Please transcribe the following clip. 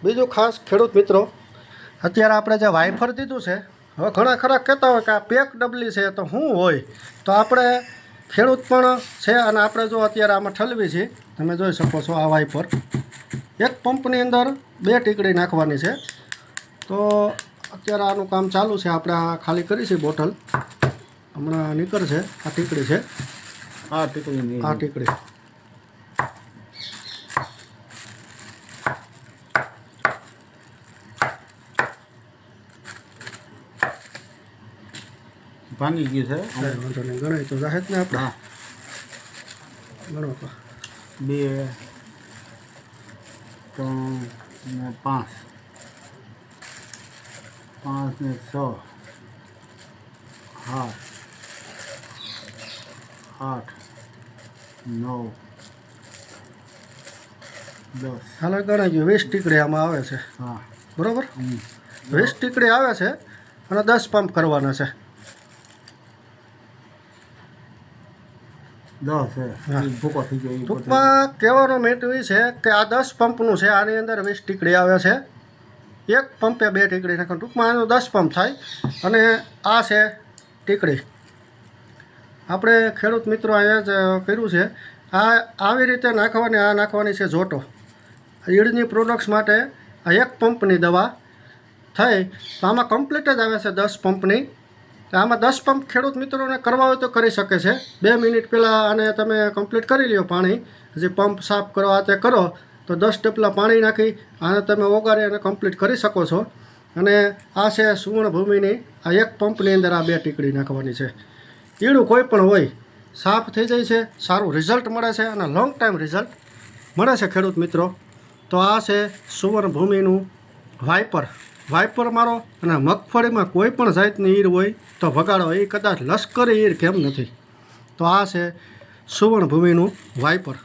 બીજું ખાસ ખેડૂત મિત્રો, અત્યારે આપણે જે વાઇફર દીધું છે, હવે ઘણા ખરા કહેતા હોય કે આ પેક ડબલી છે તો શું હોય, તો આપણે ખેડૂત પણ છે અને આપણે જો અત્યારે આમાં ઠલવી છે, તમે જોઈ શકો છો આ વાઇફર એક પંપની અંદર 2 ટીકડી નાખવાની છે. તો અત્યારે આનું કામ ચાલુ છે, આપણે આ ખાલી કરી છે બોટલ, હમણાં નીકળશે. આ ટીકડી છે, આ ટીકડી ભાંગી ગયું છે. વાંધો નહીં, ગણાય તો જાહેર ને આપણે ગણો તો 2, 3 ને 5, 5 ને 6, 8, 9, 10. હાલ ગણાઈ ગયું. 20 ટીકડી આમાં આવે છે. હા, બરાબર, 20 ટીકડી આવે છે અને 10 પંપ કરવાના છે. 10 છે. ભૂકો થઈ ગયો. ટૂંકમાં કહેવાનો મીઠું એ છે કે આ 10 પંપનું છે. આની અંદર 20 ટીકડી આવે છે. એક પંપે 2 ટીકડી નાખો, ટૂંકમાં આનું 10 પંપ થાય. અને આ છે ટીકડી. આપણે ખેડૂત મિત્રો અહીંયા જ કર્યું છે. આ આવી રીતે નાખવાની, આ નાખવાની છે જોટો. ઈડની પ્રોડક્ટ્સ માટે આ એક પંપની દવા થઈ. તો આમાં કમ્પ્લીટ જ આવે છે 10 પંપની. આમાં 10 પંપ ખેડૂત મિત્રોને કરવા હોય તો કરી શકે છે. 2 મિનિટ પહેલાં આને તમે કમ્પ્લીટ કરી લ્યો પાણી, હજી પંપ સાફ કરો આ તે કરો તો 10 ડબલા પાણી નાખી આને તમે ઓગાળી અને કમ્પ્લીટ કરી શકો છો. અને આ છે સુવર્ણભૂમિની, આ એક પંપની અંદર આ 2 ટીકડી નાખવાની છે. ઈડું કોઈ પણ હોય સાફ થઈ જાય છે, સારું રિઝલ્ટ મળે છે અને લોંગ ટાઈમ રિઝલ્ટ મળે છે ખેડૂત મિત્રો. તો આ છે સુવર્ણભૂમિનું વાઇપર મારો. અને મગફળીમાં કોઈ પણ જાતની ઈર હોય તો ભગાડો, એ કદાચ લશ્કરી ઈર કેમ નથી. તો આ છે સુવર્ણભૂમિનું વાઇપર.